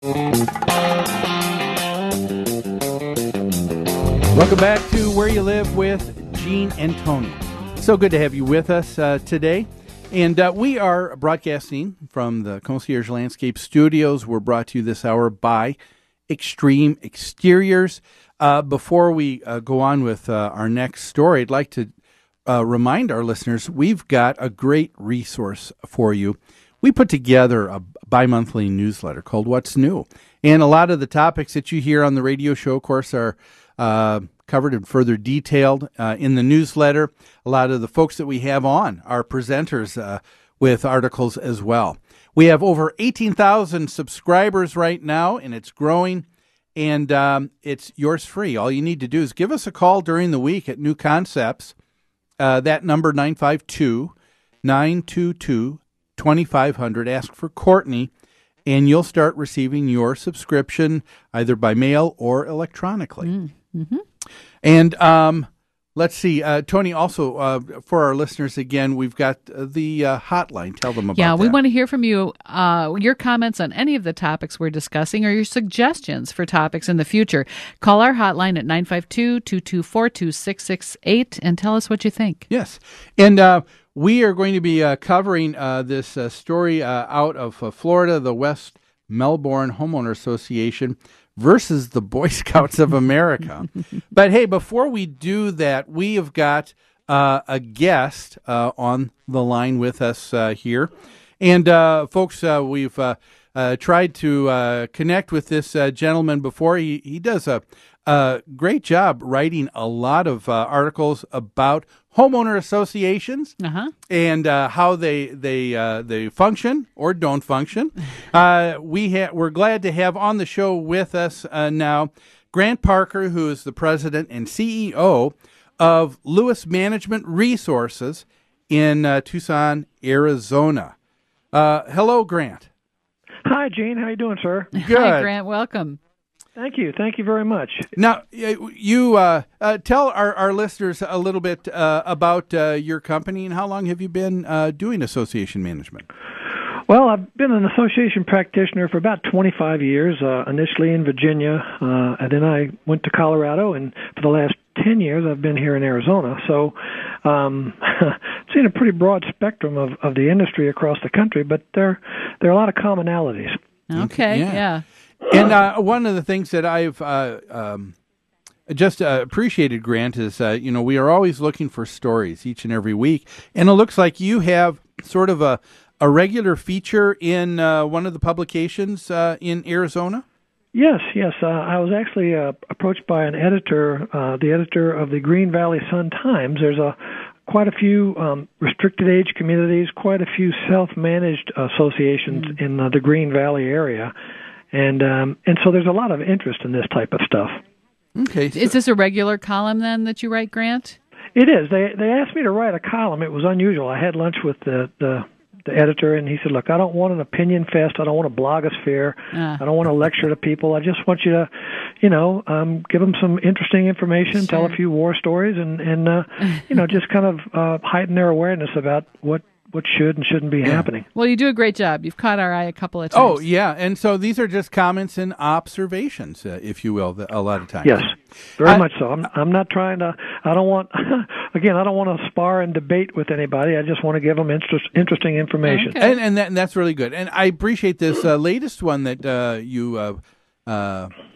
Welcome back to Where You Live with Gene and Tony. So good to have you with us today. And we are broadcasting from the Concierge Landscape Studios. We're brought to you this hour by Extreme Exteriors. Before we go on with our next story, I'd like to remind our listeners we've got a great resource for you. We put together a bi-monthly newsletter called What's New. And a lot of the topics that you hear on the radio show, of course, are covered and further detailed in the newsletter. A lot of the folks that we have on are presenters with articles as well. We have over 18,000 subscribers right now, and it's growing, and it's yours free. All you need to do is give us a call during the week at New Concepts. That number, 952-922-2500. Ask for Courtney, and you'll start receiving your subscription either by mail or electronically. Mm-hmm. And let's see, Tony, also for our listeners, again, we've got the hotline. Tell them about that. Yeah, we want to hear from you, your comments on any of the topics we're discussing or your suggestions for topics in the future. Call our hotline at 952-224-2668 and tell us what you think. Yes, and we are going to be covering this story out of Florida, the West Melbourne Homeowner Association versus the Boy Scouts of America. But hey, before we do that, we have got a guest on the line with us here. And folks, we've tried to connect with this gentleman before. He does a great job writing a lot of articles about homeowner associations and how they function or don't function. We're glad to have on the show with us now Grant Parker, who is the president and CEO of Lewis Management Resources in Tucson, Arizona. Hello, Grant. Hi, Gene. How you doing, sir? Good. Hi, Grant. Welcome. Thank you. Thank you very much. Now, you tell our listeners a little bit about your company and how long have you been doing association management? Well, I've been an association practitioner for about 25 years, initially in Virginia, and then I went to Colorado, and for the last 10 years I've been here in Arizona. So seen a pretty broad spectrum of the industry across the country, but there are a lot of commonalities. Okay, yeah. And one of the things that I've just appreciated, Grant, is, we are always looking for stories each and every week. And it looks like you have sort of a regular feature in one of the publications in Arizona? Yes. I was actually approached by an editor, the editor of the Green Valley Sun-Times. There's quite a few restricted age communities, quite a few self-managed associations in the Green Valley area. And so there's a lot of interest in this type of stuff. Okay. Is this a regular column then that you write, Grant? It is. They asked me to write a column. It was unusual. I had lunch with the editor, and he said, "Look, I don't want an opinion fest. I don't want a blogosphere. I don't want to lecture to people. I just want you to, give them some interesting information, tell a few war stories, and just kind of heighten their awareness about what should and shouldn't be happening." Well, you do a great job. You've caught our eye a couple of times. Oh, yeah. And so these are just comments and observations, if you will, a lot of times. Yes, very much so. I'm not trying to, I don't want to spar and debate with anybody. I just want to give them interesting information. Okay. And that's really good. And I appreciate this latest one that you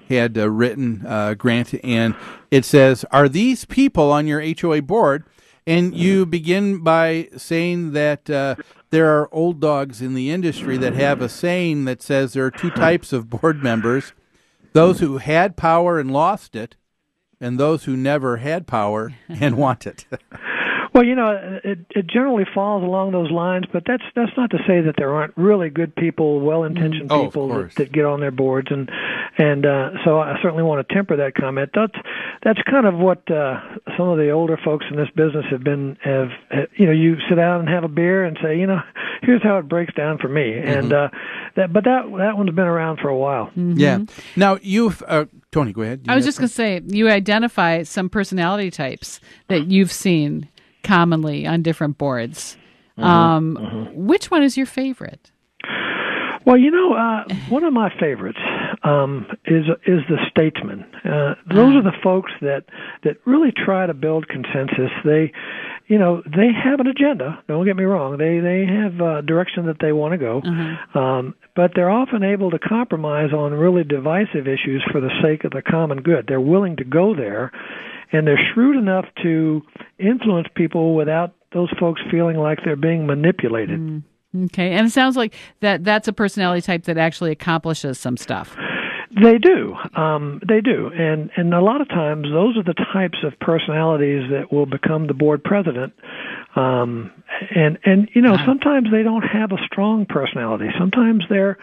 had written, Grant, and it says, "Are these people on your HOA board?" And you begin by saying that there are old dogs in the industry that have a saying that says there are two types of board members, those who had power and lost it, and those who never had power and want it. Well, it generally falls along those lines, but that's not to say that there aren't really good people, well-intentioned people that get on their boards, and so I certainly want to temper that comment. That's kind of what some of the older folks in this business have. You sit down and have a beer and say, here's how it breaks down for me, and that one's been around for a while. Mm-hmm. Yeah. Now you've Tony, go ahead. I was just going to say, you identify some personality types that you've seen commonly on different boards. Which one is your favorite? Well, one of my favorites is the statesman. Those are the folks that really try to build consensus. They have an agenda. Don't get me wrong. They have a direction that they want to go, but they're often able to compromise on really divisive issues for the sake of the common good. They're willing to go there, and they're shrewd enough to influence people without those folks feeling like they're being manipulated. Okay, and it sounds like that's a personality type that actually accomplishes some stuff. They do, and a lot of times those are the types of personalities that will become the board president. Sometimes they don't have a strong personality. Sometimes they're,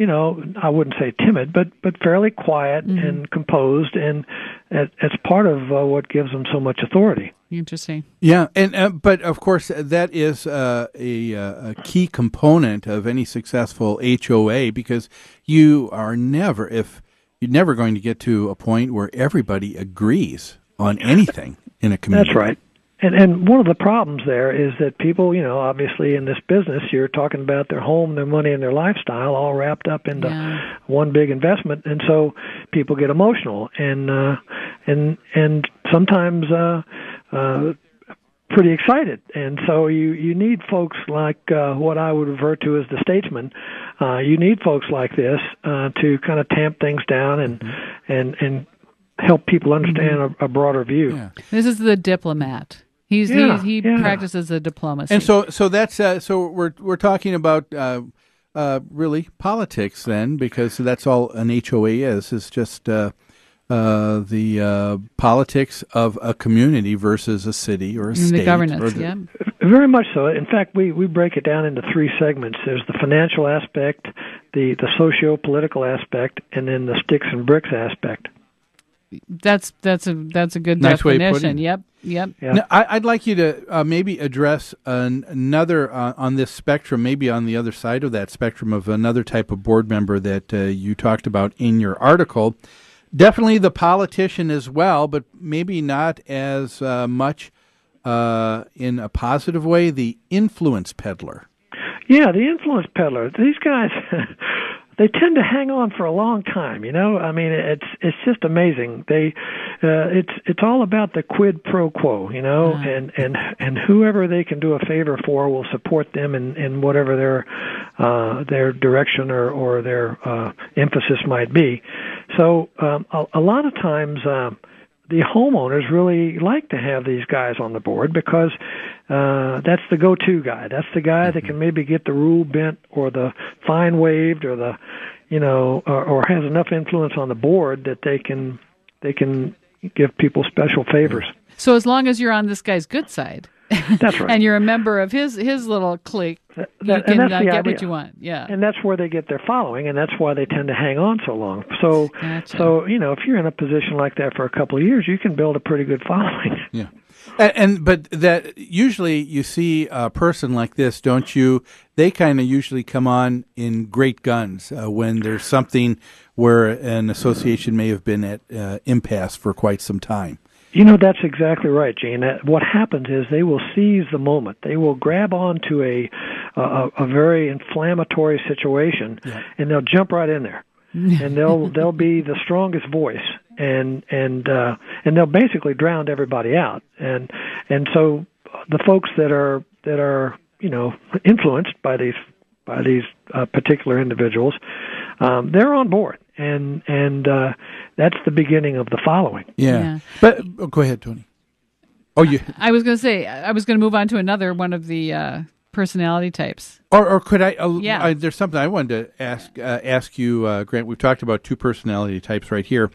I wouldn't say timid, but fairly quiet and composed, and it's part of what gives them so much authority. Interesting. Yeah, and but of course that is a key component of any successful HOA, because you're never going to get to a point where everybody agrees on anything in a community. That's right. And one of the problems there is that people, obviously in this business, you're talking about their home, their money, and their lifestyle all wrapped up into one big investment, and so people get emotional and sometimes pretty excited. And so you need folks like what I would refer to as the statesman. You need folks like this to kind of tamp things down and help people understand a broader view. Yeah. This is the diplomat. He practices the diplomacy. And so that's so we're talking about really politics then, because that's all an HOA is just the politics of a community versus a city or a state. The governance, Very much so. In fact, we break it down into three segments. There's the financial aspect, the socio-political aspect, and then the sticks and bricks aspect. That's a good nice definition. Yep. Yeah. Now, I'd like you to maybe address another on this spectrum, maybe on the other side of that spectrum, of another type of board member that you talked about in your article. Definitely the politician as well, but maybe not as much in a positive way, the influence peddler. Yeah, the influence peddler. These guys, they tend to hang on for a long time. I mean, it's just amazing. It's all about the quid pro quo. And whoever they can do a favor for will support them in whatever their direction or their emphasis might be. So a lot of times the homeowners really like to have these guys on the board because that's the go-to guy. That's the guy that can maybe get the rule bent or the fine waived or or has enough influence on the board that they can give people special favors. So as long as you're on this guy's good side. That's right. And you're a member of his little clique, you can get what you want. Yeah. And that's where they get their following, and that's why they tend to hang on so long. So, if you're in a position like that for a couple of years, you can build a pretty good following. Yeah. But that usually you see a person like this, don't you? They kind of usually come on in great guns when there's something where an association may have been at impasse for quite some time. That's exactly right, Gene. What happens is they will seize the moment. They will grab onto a very inflammatory situation, and they'll jump right in there, and they'll be the strongest voice, and they'll basically drown everybody out. And so the folks that are influenced by these particular individuals, they're on board. And that's the beginning of the following. Yeah. But go ahead, Tony. Oh, you. I was going to say, I was going to move on to another one of the personality types. Or could I? There's something I wanted to ask you, Grant. We've talked about two personality types right here.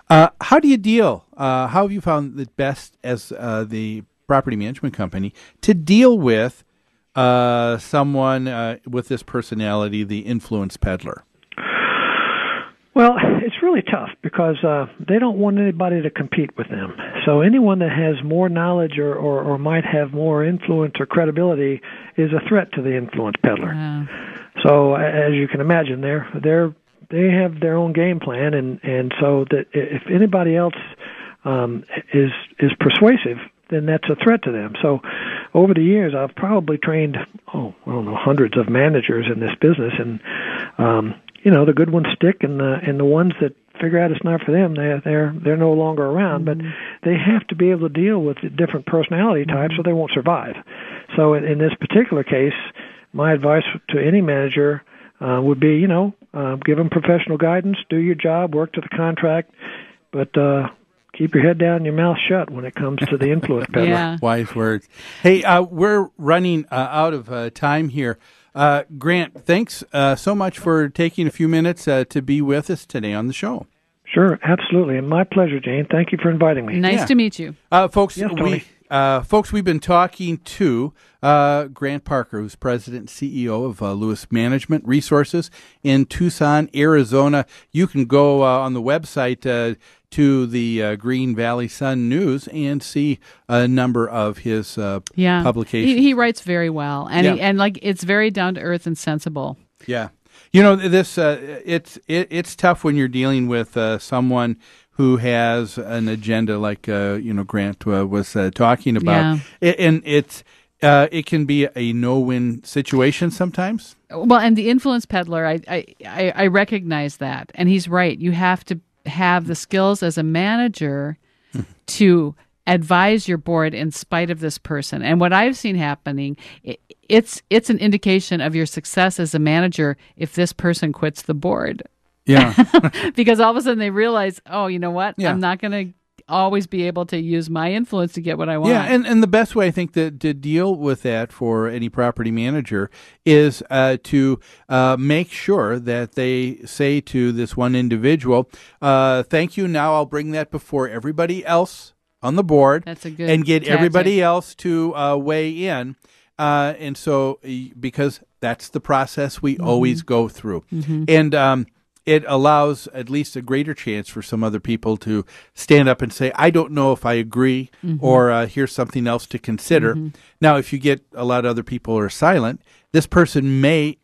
How do you deal? How have you found it best as the property management company to deal with someone with this personality, the influence peddler? Well, it's really tough because they don't want anybody to compete with them. So anyone that has more knowledge or might have more influence or credibility is a threat to the influence peddler. Wow. So as you can imagine, they have their own game plan, and so that if anybody else is persuasive, then that's a threat to them. So over the years, I've probably trained, hundreds of managers in this business, and The good ones stick, and the ones that figure out it's not for them, they're no longer around. But they have to be able to deal with the different personality types, or they won't survive. So in this particular case, my advice to any manager would be, give them professional guidance, do your job, work to the contract, but keep your head down and your mouth shut when it comes to the influence peddler. Yeah. Wise words. Hey, we're running out of time here. Grant, thanks so much for taking a few minutes to be with us today on the show. Sure, absolutely. And my pleasure, Jane. Thank you for inviting me. Nice to meet you. Folks, Yes, Tony. We've been talking to Grant Parker, who's president and CEO of Lewis Management Resources in Tucson, Arizona. You can go on the website to the Green Valley Sun News and see a number of his publications. He writes very well, and it's very down to earth and sensible. Yeah, this it's tough when you're dealing with someone who has an agenda like Grant was talking about, and it can be a no-win situation sometimes. Well, and the influence peddler, I recognize that, and he's right. You have to have the skills as a manager to advise your board in spite of this person. And what I've seen happening, it's an indication of your success as a manager if this person quits the board. Yeah. Because all of a sudden they realize, oh, you know what? Yeah. I'm not going to always be able to use my influence to get what I want. Yeah, and the best way I think to deal with that for any property manager is to make sure that they say to this one individual, thank you, now I'll bring that before everybody else on the board. That's a good and get tactic. Everybody else to weigh in. And so, because that's the process we always go through. And it allows at least a greater chance for some other people to stand up and say, I don't know if I agree, or here's something else to consider. Now, if you get a lot of other people are silent, this person may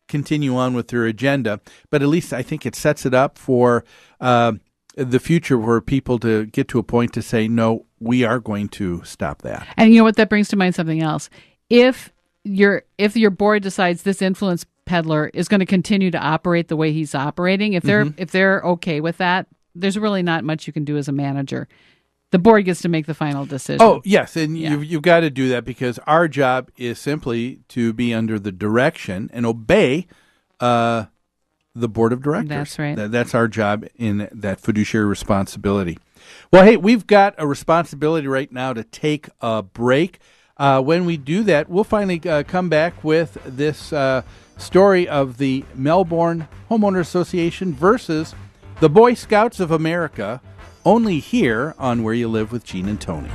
continue on with their agenda, but at least I think it sets it up for the future for people to get to a point to say, no, we are going to stop that. And you know what? That brings to mind something else. If your board decides this influence peddler is going to continue to operate the way he's operating, if they're okay with that, there's really not much you can do as a manager. The board gets to make the final decision. Oh, yes, and you've got to do that because our job is simply to be under the direction and obey the board of directors. That's right. That's our job in that fiduciary responsibility. Well, hey, we've got a responsibility right now to take a break. When we do that, we'll finally come back with this story of the Melbourne Homeowner Association versus the Boy Scouts of America, only here on Where You Live with Gene and Tony.